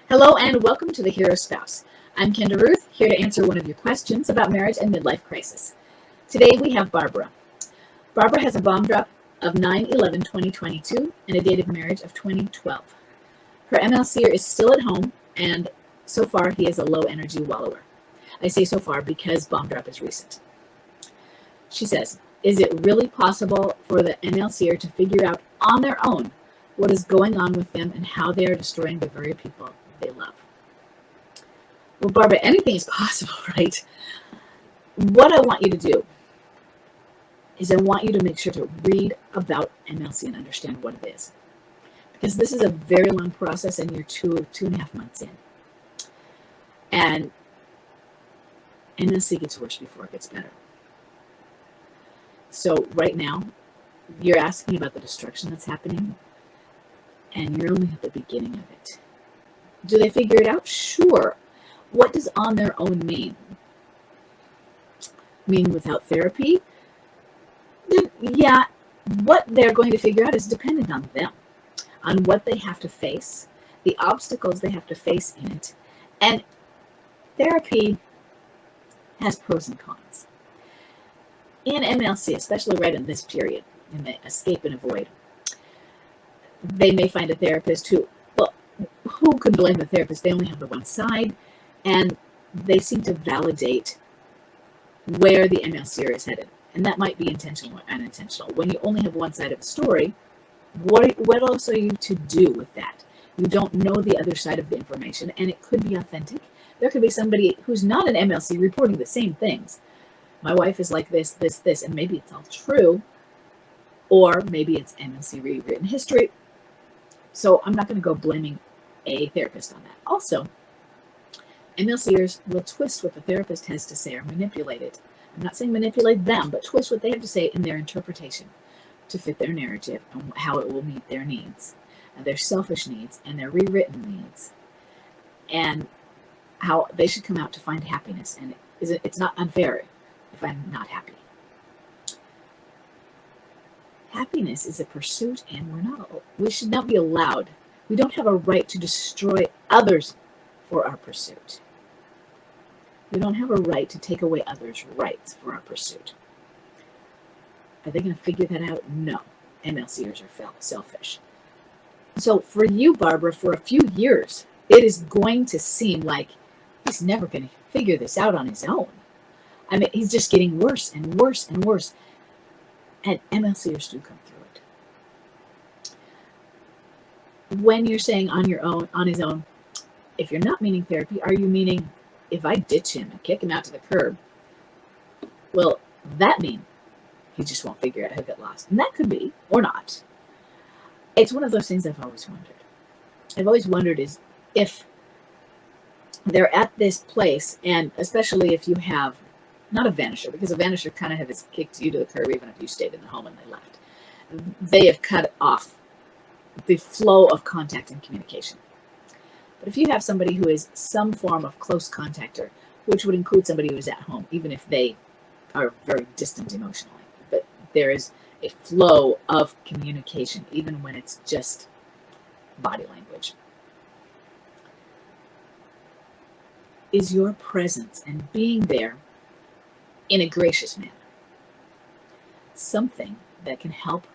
Hello and welcome to The Hero Spouse. I'm Kendra Ruth, here to answer one of your questions about marriage and midlife crisis. Today we have Barbara. Barbara has a bomb drop of 9/11/2022 and a date of marriage of 2012. Her MLCer is still at home, and so far he is a low energy wallower. I say so far because bomb drop is recent. She says, is it really possible for the MLCer to figure out on their own what is going on with them and how they are destroying the very people they love? Well, Barbara, anything is possible, right? What I want you to do is I want you to make sure to read about MLC and understand what it is. Because this is a very long process and you're two and a half months in. And MLC gets worse before it gets better. So right now, you're asking about the destruction that's happening, and you're only at the beginning of it. Do they figure it out? Sure. What does on their own mean? Mean without therapy? Then, yeah, what they're going to figure out is dependent on them, on what they have to face, the obstacles they have to face in it. And therapy has pros and cons. In MLC, especially right in this period, in the escape and avoid, they may find a therapist who can blame the therapist? They only have the one side, and they seem to validate where the MLCer is headed. And that might be intentional or unintentional. When you only have one side of the story, what else are you to do with that? You don't know the other side of the information, and it could be authentic. There could be somebody who's not an MLC reporting the same things. My wife is like this, and maybe it's all true, or maybe it's MLC rewritten history. So I'm not going to go blaming a therapist on that. Also, MLCers will twist what the therapist has to say or manipulate it. I'm not saying manipulate them, but twist what they have to say in their interpretation to fit their narrative and how it will meet their needs, and their selfish needs and their rewritten needs, and how they should come out to find happiness. And it's not unfair if I'm not happy. Happiness is a pursuit, and we should not be allowed. We don't have a right to destroy others for our pursuit. We don't have a right to take away others' rights for our pursuit. Are they going to figure that out? No. MLCers are selfish. So for you, Barbara, for a few years, it is going to seem like he's never going to figure this out on his own. I mean, he's just getting worse and worse and worse. And MLCers do come through it. When you're saying on his own, if you're not meaning therapy, are you meaning if I ditch him and kick him out to the curb? Well, that means he just won't figure out how to get lost. And that could be, or not. It's one of those things I've always wondered. I've always wondered is if they're at this place, and especially if you have not a vanisher, because a vanisher kind of has kicked you to the curb even if you stayed in the home and they left. They have cut off the flow of contact and communication. But if you have somebody who is some form of close contactor, which would include somebody who is at home, even if they are very distant emotionally, but there is a flow of communication, even when it's just body language. Is your presence and being there in a gracious manner something that can help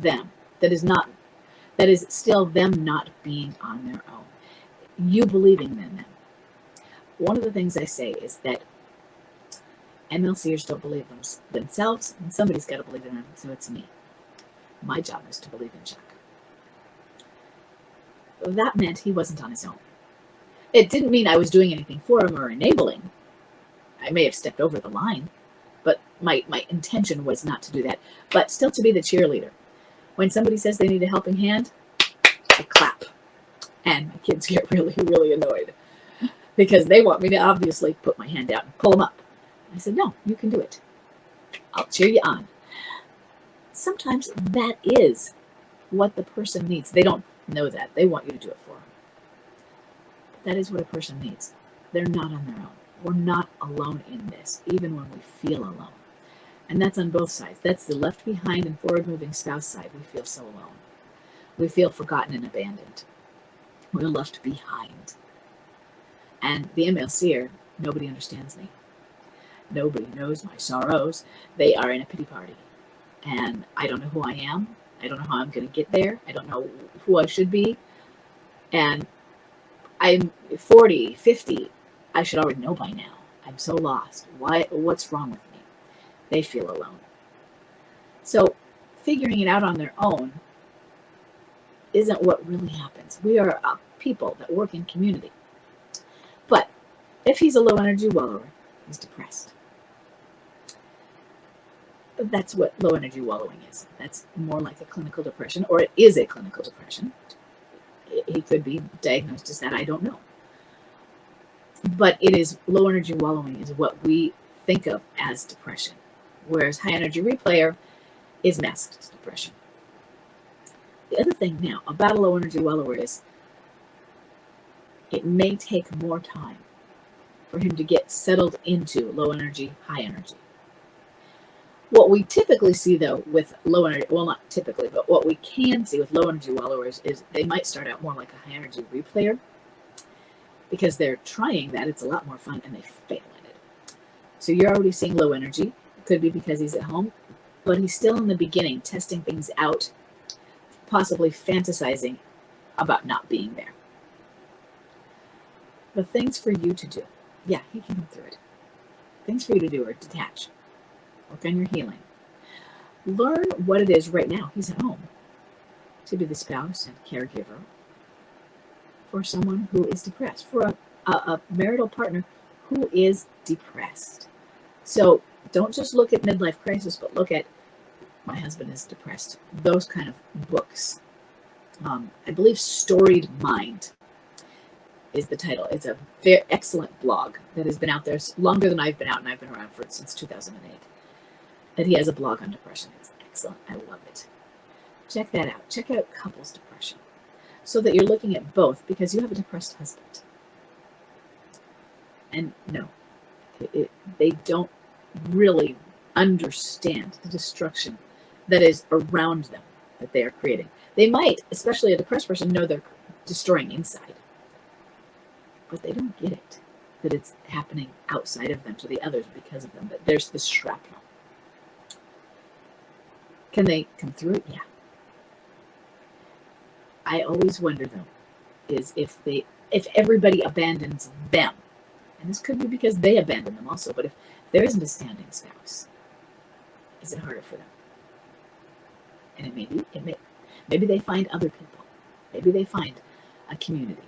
them, that is still them not being on their own, you believing in them? One of the things I say is that MLCers don't believe themselves, and somebody's got to believe in them, so it's me. My job is to believe in Chuck. That meant he wasn't on his own. It didn't mean I was doing anything for him or enabling. I may have stepped over the line, but my intention was not to do that, but still to be the cheerleader. When somebody says they need a helping hand, I clap. And my kids get really, really annoyed because they want me to obviously put my hand out and pull them up. I said, no, you can do it. I'll cheer you on. Sometimes that is what the person needs. They don't know that. They want you to do it for them. But that is what a person needs. They're not on their own. We're not alone in this, even when we feel alone. And that's on both sides. That's the left behind and forward moving spouse side. We feel so alone. We feel forgotten and abandoned. We're left behind. And the MLCer, nobody understands me. Nobody knows my sorrows. They are in a pity party. And I don't know who I am. I don't know how I'm going to get there. I don't know who I should be. And I'm 40, 50. I should already know by now. I'm so lost. What's wrong with me? They feel alone. So figuring it out on their own isn't what really happens. We are people that work in community. But if he's a low energy wallower, he's depressed. That's what low energy wallowing is. That's more like a clinical depression, or it is a clinical depression. He could be diagnosed as that, I don't know. But it is low energy wallowing is what we think of as depression, whereas high energy replayer is masked depression. The other thing now about a low energy wallower is it may take more time for him to get settled into low energy, high energy. What we typically see, though, with low energy, well, not typically, but what we can see with low energy wallowers is they might start out more like a high energy replayer because they're trying that. It's a lot more fun, and they fail at it. So you're already seeing low energy. It could be because he's at home, but he's still in the beginning, testing things out, possibly fantasizing about not being there. The things for you to do, yeah, he can come through it. Things for you to do are detach. Work on your healing. Learn what it is right now. He's at home to be the spouse and caregiver for someone who is depressed, for a marital partner who is depressed. So don't just look at midlife crisis, but look at My Husband is Depressed. Those kind of books. I believe Storied Mind is the title. It's a very excellent blog that has been out there longer than I've been out, and I've been around for it since 2008. That he has a blog on depression. It's excellent. I love it. Check that out. Check out couples depression so that you're looking at both, because you have a depressed husband. And no, they don't really understand the destruction that is around them that they are creating. They might, especially a depressed person, know they're destroying inside, but they don't get it, that it's happening outside of them to the others because of them, that there's this shrapnel. Can they come through it? Yeah. I always wonder, though, is if everybody abandons them, and this could be because they abandon them also, but if there isn't a standing spouse, is it harder for them? And maybe they find other people. Maybe they find a community.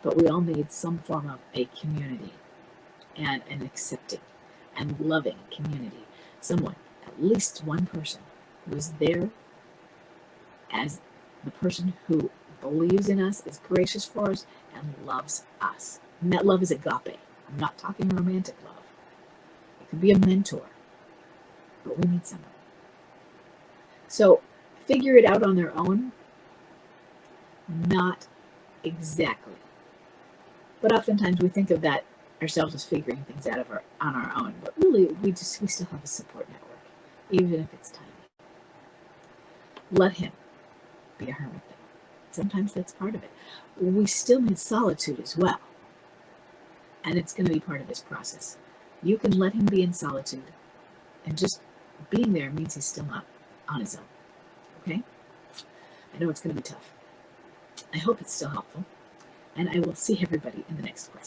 But we all need some form of a community, and an accepting and loving community. Someone, at least one person, who is there as the person who believes in us, is gracious for us, and loves us. And that love is agape. I'm not talking romantic love. It could be a mentor, but we need someone. So figure it out on their own. Not exactly. But oftentimes we think of that ourselves as figuring things out on our own. But really, we still have a support network, even if it's tiny. Let him be a hermit, though. Sometimes that's part of it. We still need solitude as well. And it's going to be part of this process. You can let him be in solitude, and just being there means he's still not on his own. Okay? I know it's going to be tough. I hope it's still helpful. And I will see everybody in the next quest.